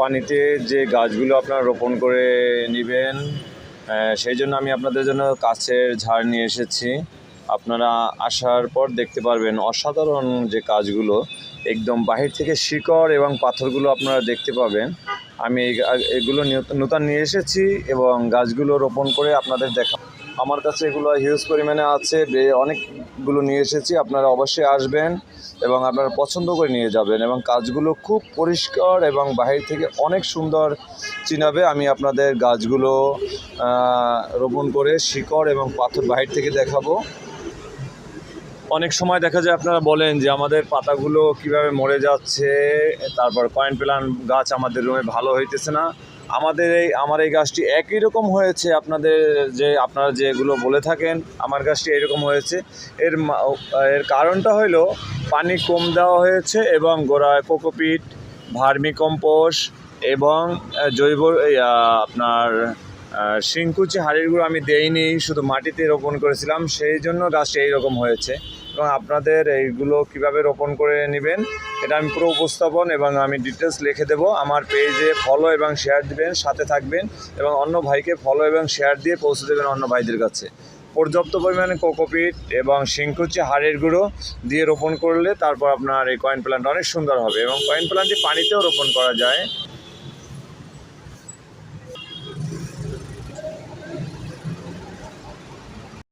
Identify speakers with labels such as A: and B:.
A: পানিতে যে গাছগুলো আপনারা রোপণ করে নেবেন, সেই জন্য আমি আপনাদের জন্য কাছের ঝাড় নিয়ে এসেছি। আপনারা আসার পর দেখতে পারবেন অসাধারণ যে কাজগুলো, একদম বাহির থেকে শিকড় এবং পাথরগুলো আপনারা দেখতে পাবেন। আমি এগুলো নতুন নিয়ে এসেছি এবং গাছগুলো রোপণ করে আপনাদের দেখা। আমার কাছে এগুলো হিউজ পরিমাণে আছে, অনেকগুলো নিয়ে এসেছি। আপনারা অবশ্যই আসবেন এবং আপনারা পছন্দ করে নিয়ে যাবেন এবং কাজগুলো খুব পরিষ্কার এবং বাহির থেকে অনেক সুন্দর চিনাবে। আমি আপনাদের গাছগুলো রোপণ করে শিকড় এবং পাথর বাহির থেকে দেখাবো। অনেক সময় দেখা যায় আপনারা বলেন যে আমাদের পাতাগুলো কিভাবে মরে যাচ্ছে, তারপর কয়েন প্ল্যান্ট গাছ আমাদের রুমে ভালো হইতেছে না। আমার এই গাছটি একই রকম হয়েছে, আপনারা যেগুলো বলে থাকেন আমার গাছটি এরকম হয়েছে। এর কারণটা হলো পানি কম দেওয়া হয়েছে এবং গোড়ায় কোকোপিট, ভার্মি কম্পোস্ট এবং জৈব আপনার শিংকুচি হাড়ের গুঁড়ো আমি দেইনি, শুধু মাটিতে রোপণ করেছিলাম, সেই জন্য গাছটি এইরকম হয়েছে। এবং আপনাদের এইগুলো কিভাবে রোপণ করে নেবেন এটা আমি পুরো উপস্থাপন এবং আমি ডিটেলস লিখে দেবো। আমার পেজে ফলো এবং শেয়ার দিবেন, সাথে থাকবেন এবং অন্য ভাইকে ফলো এবং শেয়ার দিয়ে পৌঁছে দেবেন অন্য ভাইদের কাছে। পর্যাপ্ত পরিমাণে কোকোপিট এবং শিংকুচি হাড়ের গুঁড়ো দিয়ে রোপণ করলে তারপর আপনার এই কয়েন প্ল্যান্ট অনেক সুন্দর হবে এবং কয়েন প্ল্যান্টটি পানিতেও রোপণ করা যায়।